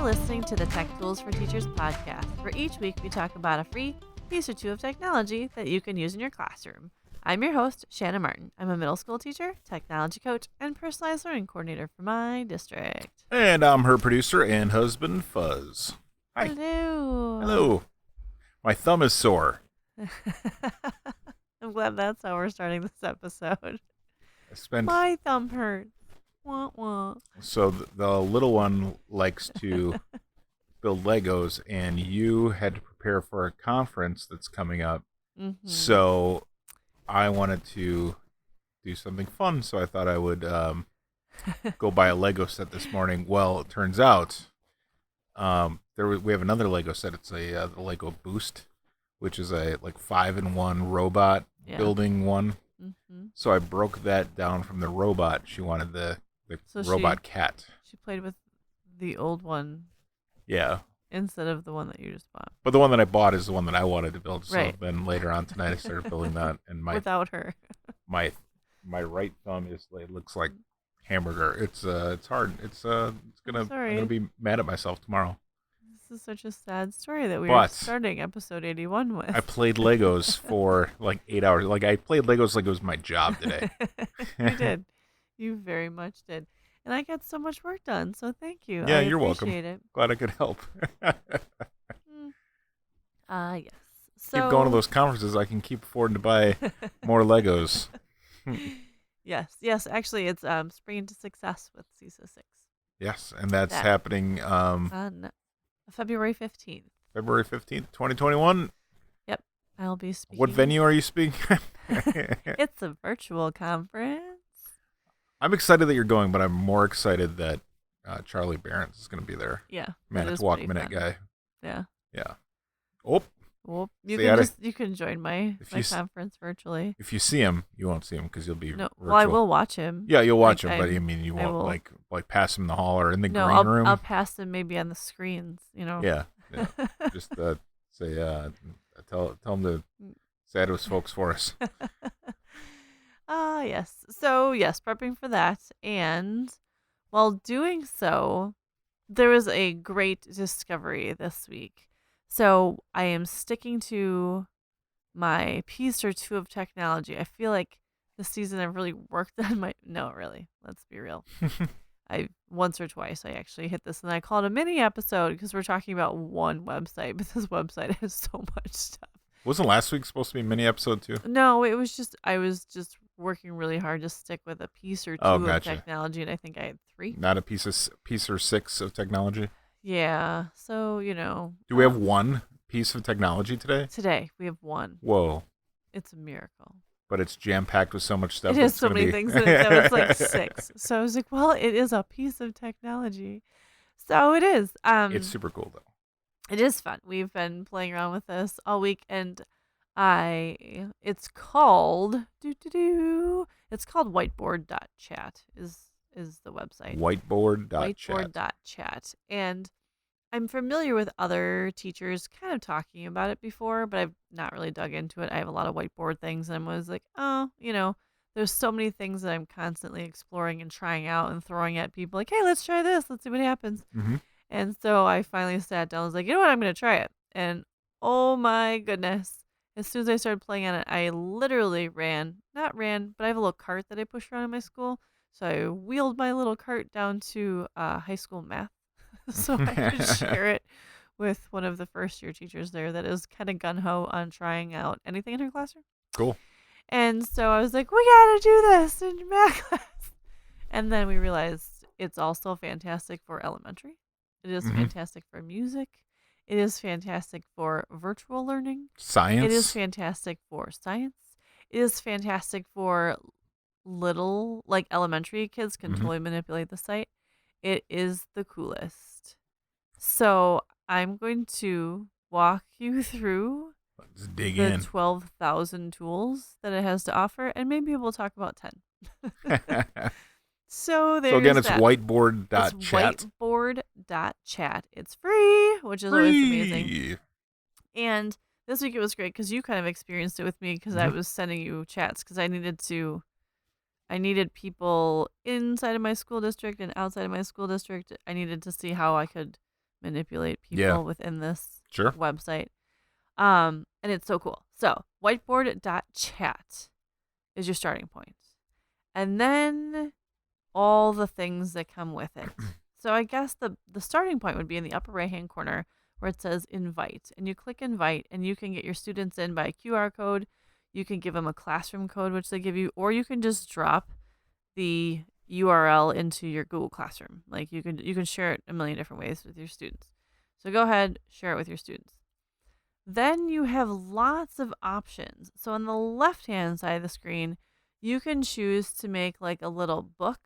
listening to the Tech Tools for Teachers podcast, where each week we talk about a free piece or two of technology that you can use in your classroom. I'm your host, Shanna Martin. I'm a middle school teacher, technology coach, and personalized learning coordinator for my district. And I'm her producer and husband, Fuzz. Hi. Hello. Hello. My thumb is sore. I'm glad that's how we're starting this episode. I My thumb hurts. Wah, wah. So the little one likes to build Legos, and you had to prepare for a conference that's coming up. Mm-hmm. So I wanted to do something fun, so I thought I would go buy a Lego set this morning. Well, it turns out we have another Lego set. It's the Lego Boost, which is a 5-in-1 robot building one. Mm-hmm. So I broke that down from the robot. She wanted the robot cat. She played with the old one. Yeah. Instead of the one that you just bought. But the one that I bought is the one that I wanted to build. So right. Then later on tonight I started building that, and without her. my right thumb it looks like hamburger. It's hard. I'm gonna be mad at myself tomorrow. This is such a sad story that we are starting episode 81 with. I played Legos for 8 hours. I played Legos like it was my job today. You did. You very much did. And I got so much work done, so thank you. Yeah, you're welcome. It. Glad I could help. Yes. So, keep going to those conferences. I can keep affording to buy more Legos. Yes. Actually, it's Spring into Success with CISA 6. Yes, and that's happening on February 15th. February 15th, 2021. Yep, I'll be speaking. What venue are you speaking? It's a virtual conference. I'm excited that you're going, but I'm more excited that Charlie Barron's is going to be there. Yeah. Manitowoc Minute guy. Yeah. Oh. You can join my conference virtually. If you see him, you won't see him because you'll be virtual. Well, I will watch him. Yeah, you'll watch him, but you won't pass him in the hall or in the green room. I'll pass him maybe on the screens, Yeah. Just say tell him to say hi to his folks for us. Yes. So, yes, prepping for that. And while doing so, there was a great discovery this week. So, I am sticking to my piece or two of technology. I feel like this season I've really worked on no, really. Let's be real. Once or twice I actually hit this, and I call it a mini episode because we're talking about one website, but this website has so much stuff. Wasn't last week supposed to be a mini episode too? No, it was just I was just working really hard to stick with a piece or two of technology, and I think I had 3. Not a piece or 6 of technology? Yeah. So, Do we have one piece of technology today? Today, we have 1. Whoa. It's a miracle. But it's jam-packed with so much stuff. It has so many things in it that it's 6. So I was like, well, it is a piece of technology. So it is. It's super cool, though. It is fun. We've been playing around with this all week, and it's called Whiteboard.chat is the website. Whiteboard.chat. And I'm familiar with other teachers kind of talking about it before, but I've not really dug into it. I have a lot of whiteboard things, and I was like, there's so many things that I'm constantly exploring and trying out and throwing at people like, hey, let's try this. Let's see what happens. Mm-hmm. And so I finally sat down and was like, you know what? I'm going to try it. And oh my goodness. As soon as I started playing on it, I literally but I have a little cart that I push around in my school. So I wheeled my little cart down to high school math so I could share it with one of the first year teachers there that is kind of gung-ho on trying out anything in her classroom. Cool. And so I was like, we got to do this in math class. And then we realized it's also fantastic for elementary. It is fantastic for music. It is fantastic for virtual learning. Science. It is fantastic for science. It is fantastic for little, elementary kids can totally manipulate the site. It is the coolest. So I'm going to walk you through the 12,000 tools that it has to offer, and maybe we'll talk about 10. So again, it's whiteboard.chat. It's whiteboard.chat. It's free, which is always amazing. And this week it was great because you kind of experienced it with me because I was sending you chats because I needed people inside of my school district and outside of my school district. I needed to see how I could manipulate Yeah. people within this Sure. website. And it's so cool. So whiteboard.chat is your starting point. And then all the things that come with it. So I guess the starting point would be in the upper right hand corner where it says invite. And you click invite and you can get your students in by QR code. You can give them a classroom code, which they give you, or you can just drop the URL into your Google Classroom. Like you can share it a million different ways with your students. So go ahead, share it with your students. Then you have lots of options. So on the left-hand side of the screen, you can choose to make like a little book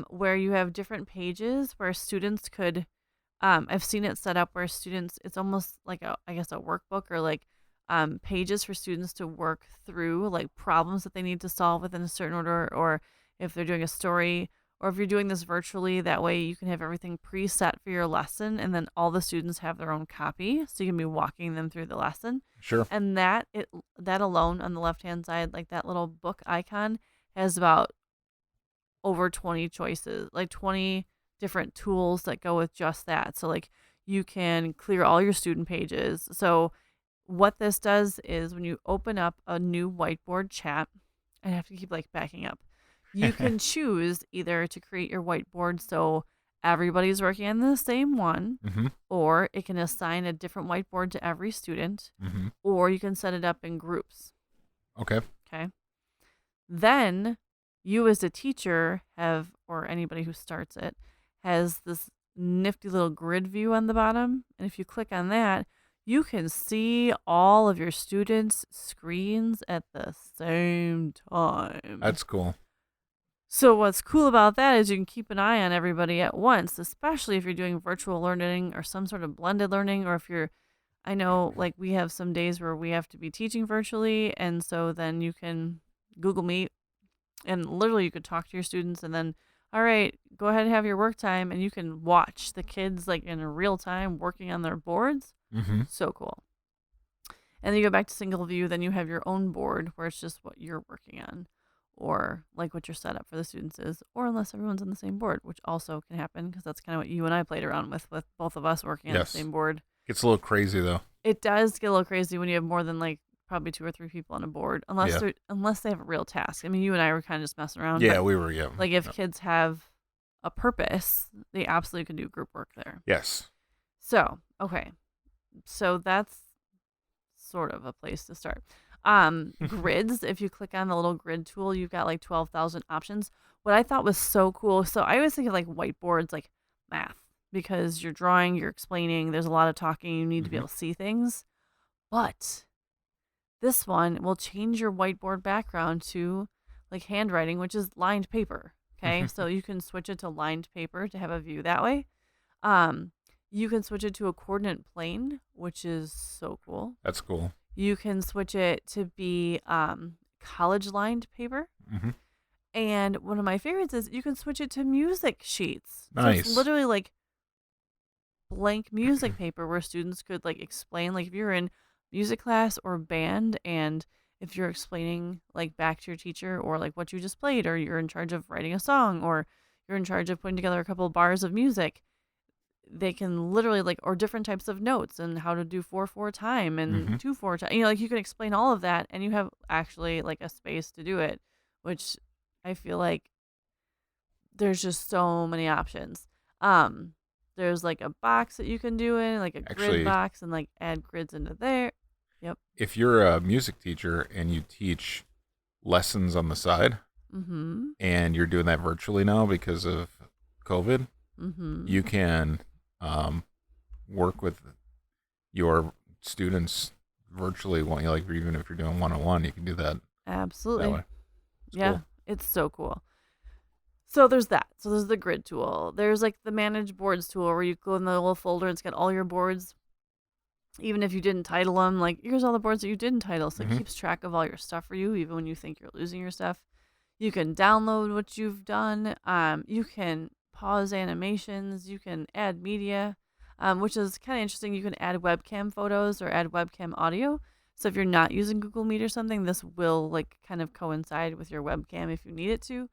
where you have different pages where students could I've seen it set up where students it's almost like I guess a workbook or like pages for students to work through like problems that they need to solve within a certain order, or if they're doing a story, or if you're doing this virtually, that way you can have everything preset for your lesson and then all the students have their own copy so you can be walking them through the lesson. Sure. And that alone on the left hand side, like that little book icon, has about over 20 choices, like 20 different tools that go with just that. So like you can clear all your student pages. So what this does is when you open up a new whiteboard chat, I have to keep like backing up. You can choose either to create your whiteboard so everybody's working on the same one, Mm-hmm. or it can assign a different whiteboard to every student, Mm-hmm. or you can set it up in groups. Okay. Okay. Then you as a teacher have, or anybody who starts it, has this nifty little grid view on the bottom. And if you click on that, you can see all of your students' screens at the same time. That's cool. So what's cool about that is you can keep an eye on everybody at once, especially if you're doing virtual learning or some sort of blended learning, or if you're, I know like we have some days where we have to be teaching virtually, and so then you can Google Meet and literally you could talk to your students and then, all right, go ahead and have your work time, and you can watch the kids like in real time working on their boards. Mm-hmm. So cool. And then you go back to single view, then you have your own board where it's just what you're working on, or like what your setup for the students is, or unless everyone's on the same board, which also can happen because that's kind of what you and I played around with both of us working on Yes. the same board. Gets a little crazy though. It does get a little crazy when you have more than like probably 2 or 3 people on a board, unless Yeah. unless they have a real task. I mean, you and I were kind of just messing around. Yeah, but, we were. Yeah. like if Yeah. kids have a purpose, they absolutely can do group work there. Yes. So, okay. So that's sort of a place to start. Grids, if you click on the little grid tool, you've got like 12,000 options. What I thought was so cool. So I always think of like whiteboards, like math, because you're drawing, you're explaining, there's a lot of talking, you need to be able to see things. But this one will change your whiteboard background to like handwriting, which is lined paper. Okay. So you can switch it to lined paper to have a view that way. You can switch it to a coordinate plane, which is so cool. That's cool. You can switch it to be college lined paper. Mm-hmm. And one of my favorites is you can switch it to music sheets. So Nice. it's literally like blank music paper where students could like explain, like if you're in music class or band, and if you're explaining like back to your teacher or like what you just played, or you're in charge of writing a song, or you're in charge of putting together a couple of bars of music, they can literally like, or different types of notes and how to do 4/4 time and 2/4 time. You know, like you can explain all of that, and you have actually like a space to do it, which I feel like there's just so many options. There's like a box that you can do in, like a Actually, grid box, and like add grids into there. Yep. if you're a music teacher and you teach lessons on the side, Mm-hmm. and you're doing that virtually now because of COVID, Mm-hmm. you can work with your students virtually. Like even if you're doing one-on-one, you can do that Absolutely. that way. It's Yeah, cool. it's so cool. So there's that. So there's the grid tool. There's like the manage boards tool where you go in the little folder and it's got all your boards. Even if you didn't title them, like here's all the boards that you didn't title. So it keeps track of all your stuff for you, even when you think you're losing your stuff. You can download what you've done. You can pause animations. You can add media, which is kind of interesting. You can add webcam photos or add webcam audio. So if you're not using Google Meet or something, this will like kind of coincide with your webcam if you need it to.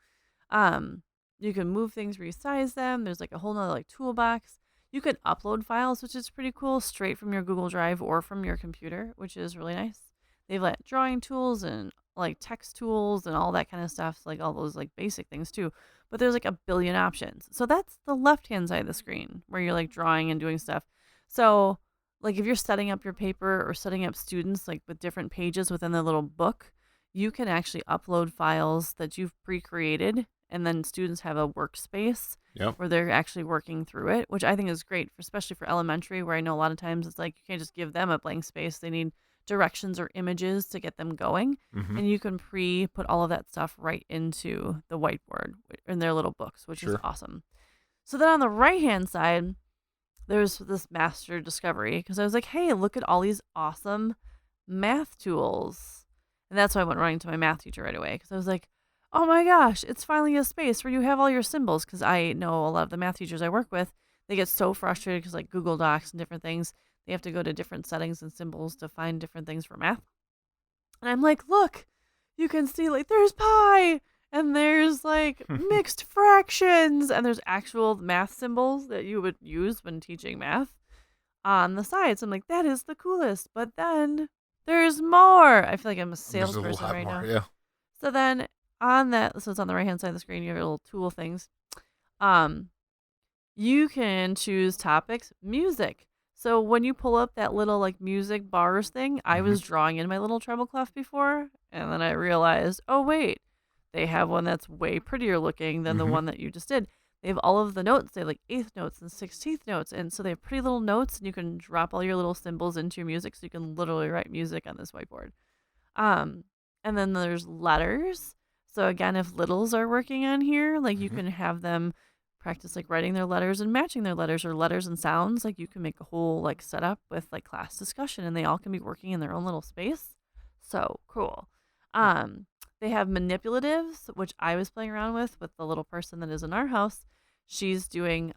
You can move things, resize them. There's like a whole nother like toolbox. You can upload files, which is pretty cool, straight from your Google Drive or from your computer, which is really nice. They've got drawing tools and like text tools and all that kind of stuff, like all those like basic things too. But there's like a billion options. So that's the left-hand side of the screen where you're like drawing and doing stuff. So like if you're setting up your paper or setting up students like with different pages within the little book, you can actually upload files that you've pre-created, and then students have a workspace Yep. where they're actually working through it, which I think is great, especially for elementary, where I know a lot of times it's like you can't just give them a blank space. They need directions or images to get them going. Mm-hmm. And you can put all of that stuff right into the whiteboard in their little books, which is Sure. awesome. So then on the right hand side, there's this master discovery because I was like, hey, look at all these awesome math tools. And that's why I went running to my math teacher right away because I was like, oh my gosh, it's finally a space where you have all your symbols. Because I know a lot of the math teachers I work with, they get so frustrated because like Google Docs and different things, they have to go to different settings and symbols to find different things for math. And I'm like, look, you can see like there's pi and there's like mixed fractions and there's actual math symbols that you would use when teaching math on the sides. I'm like, that is the coolest. But then there's more. I feel like I'm a There's a salesperson lot right more. now. Yeah. So then on that, so it's on the right hand side of the screen, you have your little tool things. You can choose topics, music. So when you pull up that little like music bars thing, I Mm-hmm. was drawing in my little treble clef before, and then I realized, oh wait, they have one that's way prettier looking than the Mm-hmm. one that you just did. They have all of the notes. They have like eighth notes and 16th notes, and so they have pretty little notes, and you can drop all your little symbols into your music, so you can literally write music on this whiteboard. Um, and then there's letters. So again, if littles are working on here, like you Mm-hmm. can have them practice like writing their letters and matching their letters or letters and sounds. Like you can make a whole like setup with like class discussion and they all can be working in their own little space. So cool. Um, they have manipulatives, which I was playing around with the little person that is in our house. She's doing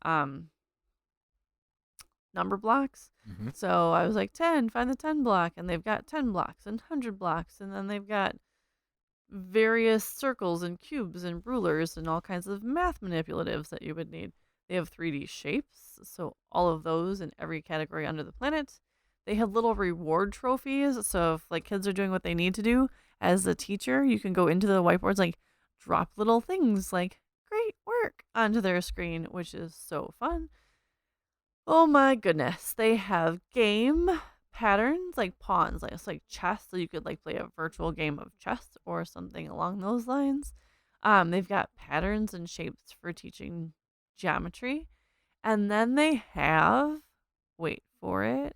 number blocks. Mm-hmm. So I was like 10, find the 10 block, and they've got 10 blocks and 100 blocks, and then they've got various circles and cubes and rulers and all kinds of math manipulatives that you would need. They have 3D shapes, so all of those in every category under the planet. They have little reward trophies, so if like kids are doing what they need to do as a teacher, you can go into the whiteboards like drop little things like great work onto their screen, which is so fun. Oh my goodness. They have game patterns like pawns, like it's like chess, so you could like play a virtual game of chess or something along those lines. They've got patterns and shapes for teaching geometry. And then they have wait for it.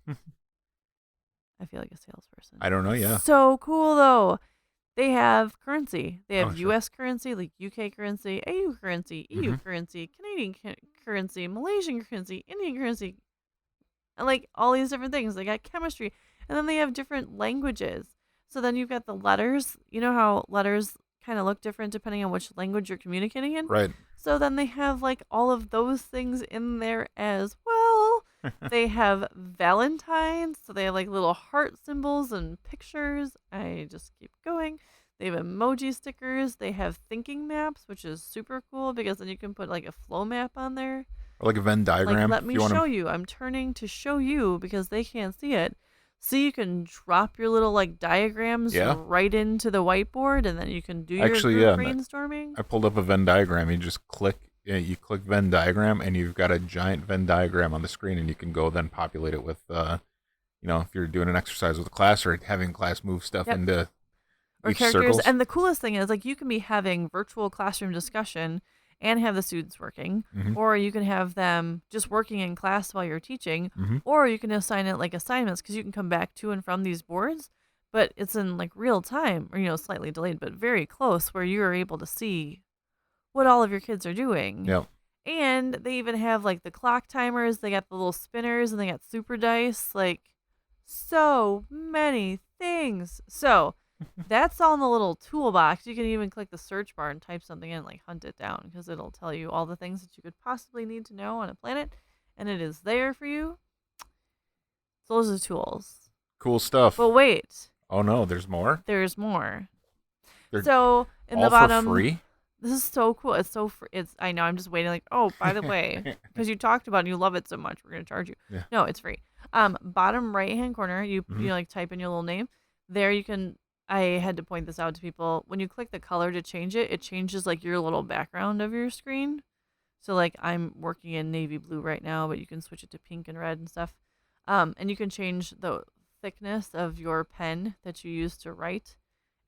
I feel like a salesperson. I don't know. Yeah. So cool though. They have currency. They have Oh, sure. US currency, like UK currency, AU currency, EU Mm-hmm. currency, Canadian currency, Malaysian currency, Indian currency, and like all these different things. They got chemistry, and then they have different languages. So then you've got the letters. You know how letters kind of look different depending on which language you're communicating in? Right. So then they have like all of those things in there as well. They have Valentines, so they have like little heart symbols and pictures. I just keep going. They have emoji stickers. They have thinking maps, which is super cool because then you can put like a flow map on there. Or like a Venn Like, diagram. let If me you want show to. you. I'm turning to show you because they can't see it. So you can drop your little like diagrams Yeah. right into the whiteboard, and then you can do your Actually, group yeah. brainstorming. I pulled up a Venn diagram. You just click. Yeah, you click Venn diagram, and you've got a giant Venn diagram on the screen, and you can go then populate it with, if you're doing an exercise with a class or having class move stuff Yep. into Or each characters. circles. And the coolest thing is like you can be having virtual classroom discussion and have the students working, Mm-hmm. or you can have them just working in class while you're teaching, Mm-hmm. or you can assign it like assignments because you can come back to and from these boards, but it's in like real time or slightly delayed, but very close where you are able to see what all of your kids are doing. Yep. And they even have like the clock timers, they got the little spinners, and they got super dice, like so many things. So that's all in the little toolbox. You can even click the search bar and type something in, like hunt it down, because it'll tell you all the things that you could possibly need to know on a planet, and it is there for you. So those are the tools. Cool stuff. But wait, Oh no, there's more. there's more. They're So in all the bottom, for free. This is so cool. It's so it's I know I'm just waiting like, "Oh, by the way, because you talked about it and you love it so much, we're going to charge you." Yeah. No, it's free. Bottom right-hand corner, you like type in your little name. There you can I had to point this out to people. When you click the color to change it, it changes like your little background of your screen. So like I'm working in navy blue right now, but you can switch it to pink and red and stuff. And you can change the thickness of your pen that you use to write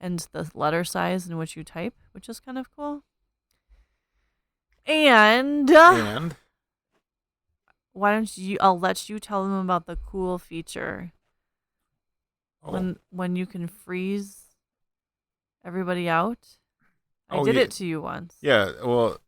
and the letter size in which you type, which is kind of cool. And And why don't you? I'll let you tell them about the cool feature when you can freeze everybody out. I did it to you once. Yeah, well,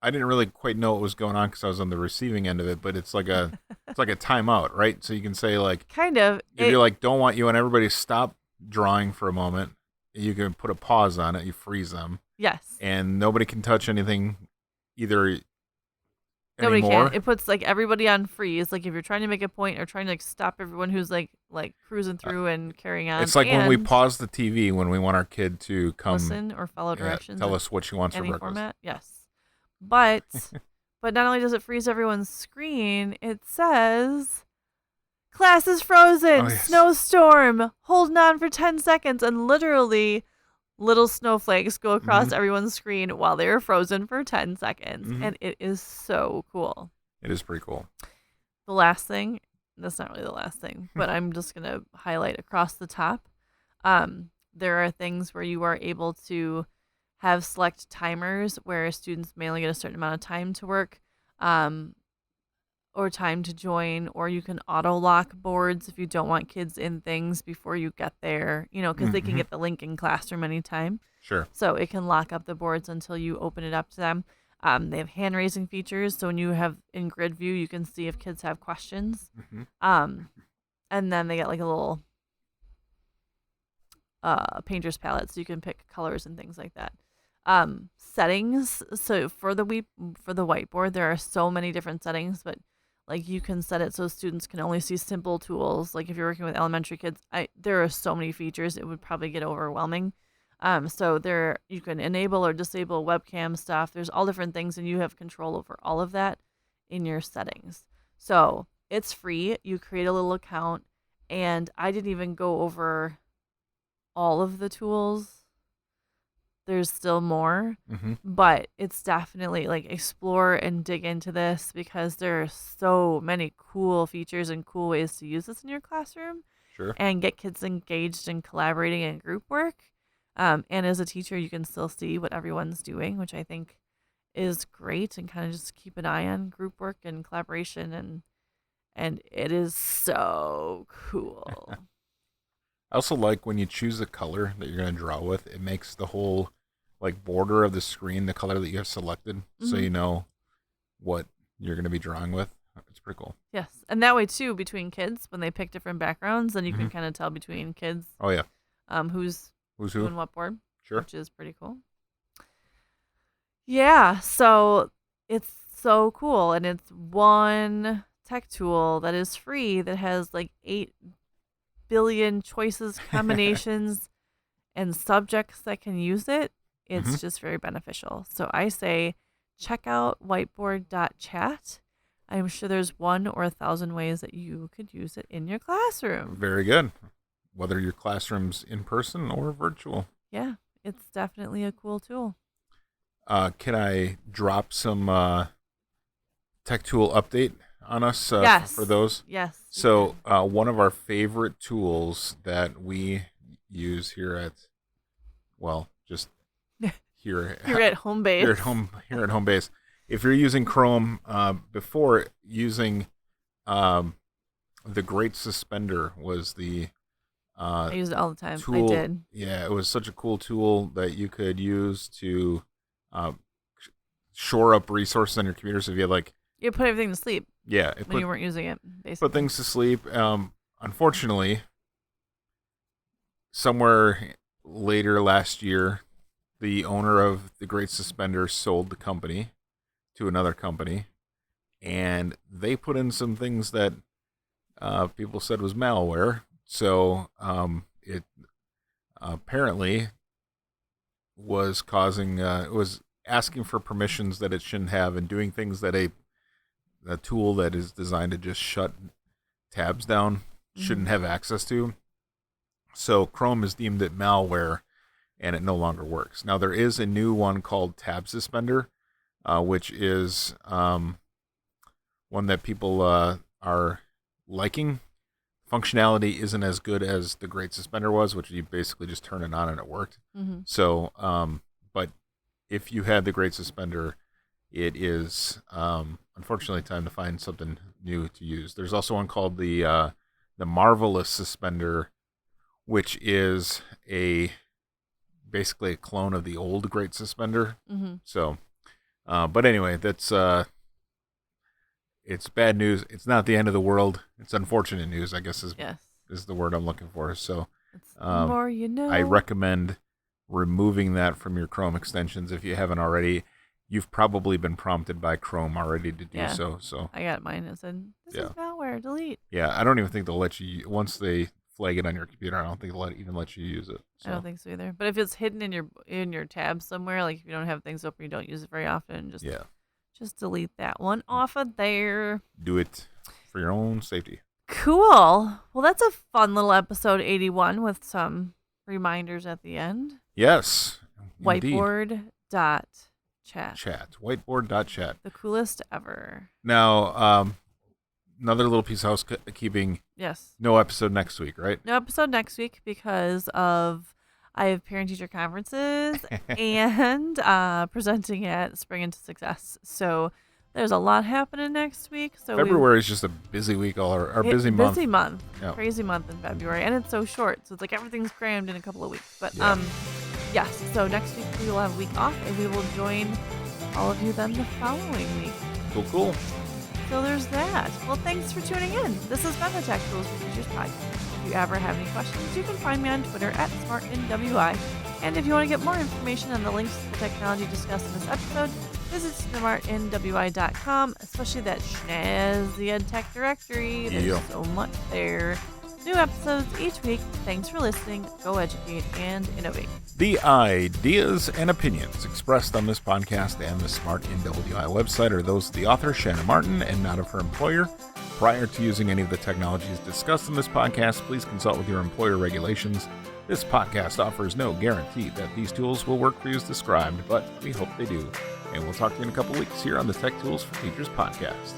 I didn't really quite know what was going on because I was on the receiving end of it, but it's like a timeout, right? So you can say like, kind of. if you're like, don't want you and everybody stop drawing for a moment, you can put a pause on it. You freeze them. Yes. And nobody can touch anything either. Nobody anymore. can. It puts like everybody on freeze. Like if you're trying to make a point or trying to like stop everyone who's like cruising through and carrying on. It's like when we pause the TV when we want our kid to come listen or follow directions. Tell us what she wants for any breakfast. Format. Yes. But not only does it freeze everyone's screen, it says class is frozen, snowstorm, holding on for 10 seconds, and literally little snowflakes go across everyone's screen while they are frozen for 10 seconds. And it is so cool. It is pretty cool. The last thing, that's not really the last thing, but I'm just going to highlight across the top. There are things where you are able to have select timers where students may only get a certain amount of time to work or time to join, or you can auto lock boards if you don't want kids in things before you get there, because they can get the link in Classroom anytime. Sure. So it can lock up the boards until you open it up to them. They have hand raising features. So when you have in grid view, you can see if kids have questions. And then they get like a little painter's palette so you can pick colors and things like that. Settings. So for the whiteboard, there are so many different settings, but like you can set it so students can only see simple tools. Like if you're working with elementary kids, there are so many features, it would probably get overwhelming. So there you can enable or disable webcam stuff. There's all different things, and you have control over all of that in your settings. So it's free. You create a little account, and I didn't even go over all of the tools. There's still more, but it's definitely like explore and dig into this because there are so many cool features and cool ways to use this in your classroom. Sure. And get kids engaged in collaborating in group work. And as a teacher, you can still see what everyone's doing, which I think is great, and kind of just keep an eye on group work and collaboration, and it is so cool. I also like when you choose the color that you're going to draw with, it makes the whole like border of the screen the color that you have selected, so you know what you're going to be drawing with. It's pretty cool. Yes, and that way too, between kids, when they pick different backgrounds, then you can kind of tell between kids. Oh yeah. Who's doing what board? Sure. Which is pretty cool. Yeah, so it's so cool, and it's one tech tool that is free that has like 8 billion choices, combinations, and subjects that can use it. It's just very beneficial. So I say check out whiteboard.chat. I'm sure there's 1 or 1,000 ways that you could use it in your classroom. Very good. Whether your classroom's in person or virtual. Yeah, it's definitely a cool tool. Can I drop some tech tool update on us for those? Yes. So one of our favorite tools that we use here at, just here at home base. Here at home base. If you're using Chrome, before using the Great Suspender was the I use it all the time. tool. I did. Yeah, it was such a cool tool that you could use to shore up resources on your computer. So if you had like, you put everything to sleep. Yeah, when you weren't using it, basically. Put things to sleep. Unfortunately, somewhere later last year, the owner of the Great Suspender sold the company to another company, and they put in some things that people said was malware. So it apparently was causing it was asking for permissions that it shouldn't have and doing things that a tool that is designed to just shut tabs down shouldn't have access to. So Chrome has deemed it malware, and it no longer works. Now, there is a new one called Tab Suspender, which is one that people are liking. Functionality isn't as good as the Great Suspender was, which you basically just turn it on and it worked. Mm-hmm. So, but if you had the Great Suspender, it is unfortunately time to find something new to use. There's also one called the Marvelous Suspender, which is basically a clone of the old Great Suspender. Mm-hmm. So, but anyway, that's it's bad news. It's not the end of the world. It's unfortunate news, I guess is the word I'm looking for. So, It's the more you know. I recommend removing that from your Chrome extensions if you haven't already. You've probably been prompted by Chrome already to do so. So I got mine. It said, this is malware, delete. Yeah, I don't even think they'll let you, once they flag it on your computer, I don't think they'll even let you use it. So. I don't think so either. But if it's hidden in your tab somewhere, like if you don't have things open, you don't use it very often, just delete that one off of there. Do it for your own safety. Cool. Well, that's a fun little episode 81 with some reminders at the end. Yes. Whiteboard.chat. Whiteboard.chat. The coolest ever. Now, another little piece of housekeeping. Yes. No episode next week, right? No episode next week because I have parent-teacher conferences and presenting at Spring Into Success. So there's a lot happening next week. So February is just a busy week, busy month. Busy month. Yep. Crazy month in February. And it's so short. So it's like everything's crammed in a couple of weeks. But yes. So next week we will have a week off and we will join all of you then the following week. Cool. So there's that. Well, thanks for tuning in. This has been the Tech Tools for Teachers podcast. If you ever have any questions, you can find me on Twitter at SmartNWI. And if you want to get more information on the links to the technology discussed in this episode, visit smartnwi.com, especially that snazzy EdTech Directory. There's so much there. New episodes each week. Thanks for listening. Go educate and innovate. The ideas and opinions expressed on this podcast and the Smart NWI website are those of the author, Shannon Martin, and not of her employer. Prior to using any of the technologies discussed in this podcast, please consult with your employer regulations. This podcast offers no guarantee that these tools will work for you as described, but we hope they do. And we'll talk to you in a couple weeks here on the Tech Tools for Teachers podcast.